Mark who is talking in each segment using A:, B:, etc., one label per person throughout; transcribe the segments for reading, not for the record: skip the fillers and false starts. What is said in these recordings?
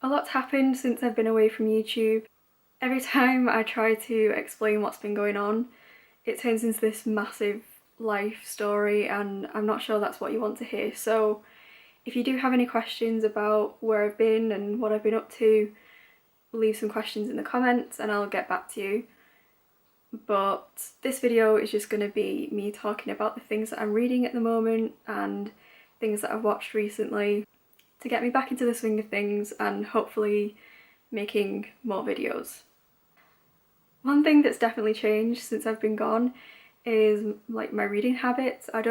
A: A lot's happened since I've been away from YouTube. Every time I try to explain what's been going on, it turns into this massive life story, and I'm not sure that's what you want to hear. So if you do have any questions about where I've been and what I've been up to, leave some questions in the comments and I'll get back to you. But this video is just going to be me talking about the things that I'm reading at the moment and things that I've watched recently to get me back into the swing of things and hopefully making more videos. One thing that's definitely changed since I've been gone is like my reading habits. I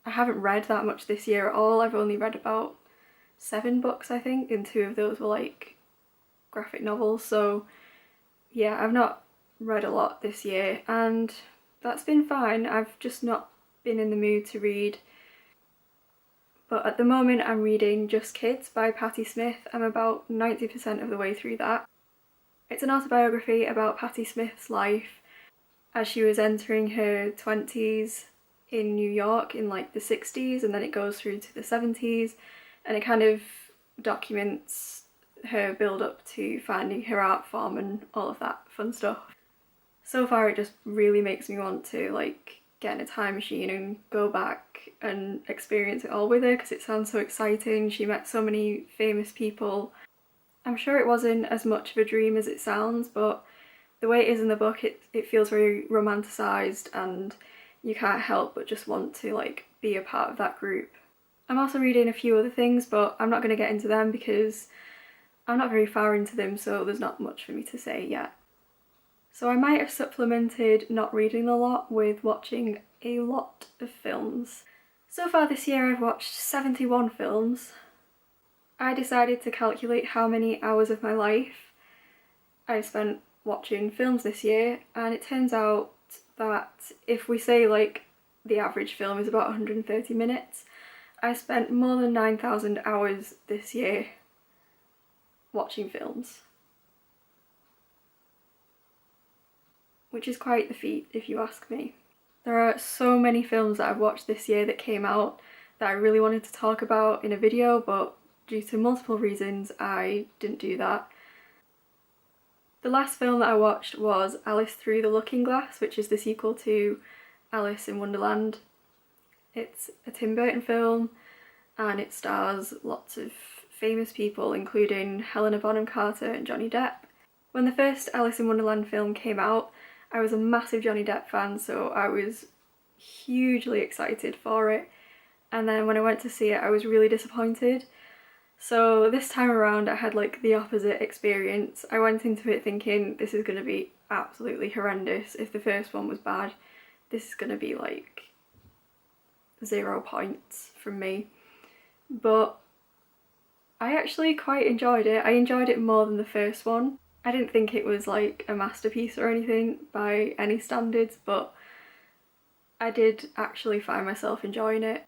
A: haven't read that much this year at all. I've only read about 7 books, I think, and 2 of those were like graphic novels. So yeah, I've not read a lot this year and that's been fine. I've just not been in the mood to read. But at the moment I'm reading Just Kids by Patti Smith. I'm about 90% of the way through that. It's an autobiography about Patti Smith's life as she was entering her 20s in New York in like the 60s, and then it goes through to the 70s, and it kind of documents her build up to finding her art form and all of that fun stuff. So far it just really makes me want to like get in a time machine and go back and experience it all with her because it sounds so exciting. She met so many famous people. I'm sure it wasn't as much of a dream as it sounds, but the way it is in the book, it feels very romanticised and you can't help but just want to like be a part of that group. I'm also reading a few other things, but I'm not going to get into them because I'm not very far into them, so there's not much for me to say yet. So I might have supplemented not reading a lot with watching a lot of films. So far this year I've watched 71 films. I decided to calculate how many hours of my life I spent watching films this year, and it turns out that if we say like the average film is about 130 minutes, I spent more than 9,000 hours this year watching films. Which is quite the feat if you ask me. There are so many films that I've watched this year that came out that I really wanted to talk about in a video, but due to multiple reasons I didn't do that. The last film that I watched was Alice Through the Looking Glass, which is the sequel to Alice in Wonderland. It's a Tim Burton film and it stars lots of famous people including Helena Bonham Carter and Johnny Depp. When the first Alice in Wonderland film came out, I was a massive Johnny Depp fan, so I was hugely excited for it. And then when I went to see it, I was really disappointed. So this time around I had like the opposite experience. I went into it thinking this is going to be absolutely horrendous. If the first one was bad, this is going to be like 0 points from me. But I actually quite enjoyed it. I enjoyed it more than the first one. I didn't think it was like a masterpiece or anything by any standards, but I did actually find myself enjoying it.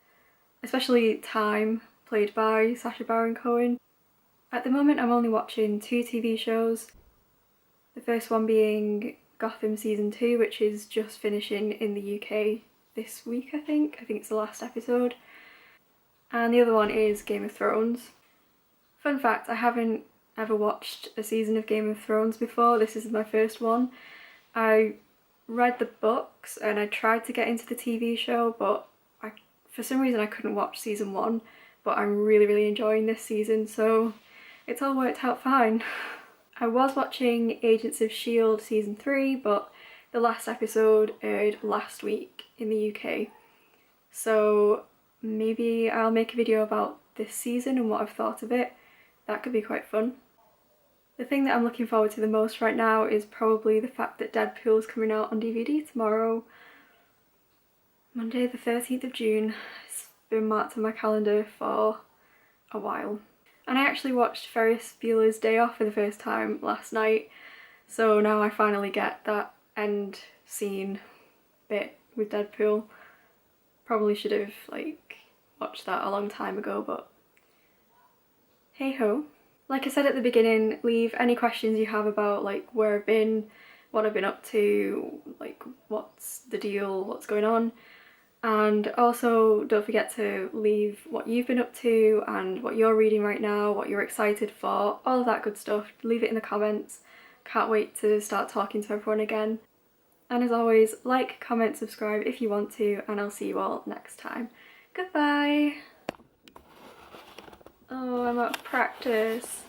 A: Especially Time, played by Sacha Baron Cohen. At the moment I'm only watching 2 TV shows. The first one being Gotham Season 2, which is just finishing in the UK this week, I think. I think it's the last episode. And the other one is Game of Thrones. Fun fact, I haven't ever watched a season of Game of Thrones before. This is my first one. I read the books and I tried to get into the TV show, but for some reason I couldn't watch season 1, but I'm really enjoying this season, so it's all worked out fine. I was watching Agents of S.H.I.E.L.D. season 3, but the last episode aired last week in the UK. So maybe I'll make a video about this season and what I've thought of it. That could be quite fun. The thing that I'm looking forward to the most right now is probably the fact that Deadpool is coming out on DVD tomorrow, Monday the 13th of June. It's been marked on my calendar for a while. And I actually watched Ferris Bueller's Day Off for the first time last night, so now I finally get that end scene bit with Deadpool. Probably should have like watched that a long time ago, but hey ho. Like I said at the beginning, leave any questions you have about like where I've been, what I've been up to, like what's the deal, what's going on. And also don't forget to leave what you've been up to and what you're reading right now, what you're excited for, all of that good stuff. Leave it in the comments. Can't wait to start talking to everyone again. And as always, like, comment, subscribe if you want to, and I'll see you all next time. Goodbye! Oh, I'm out of practice.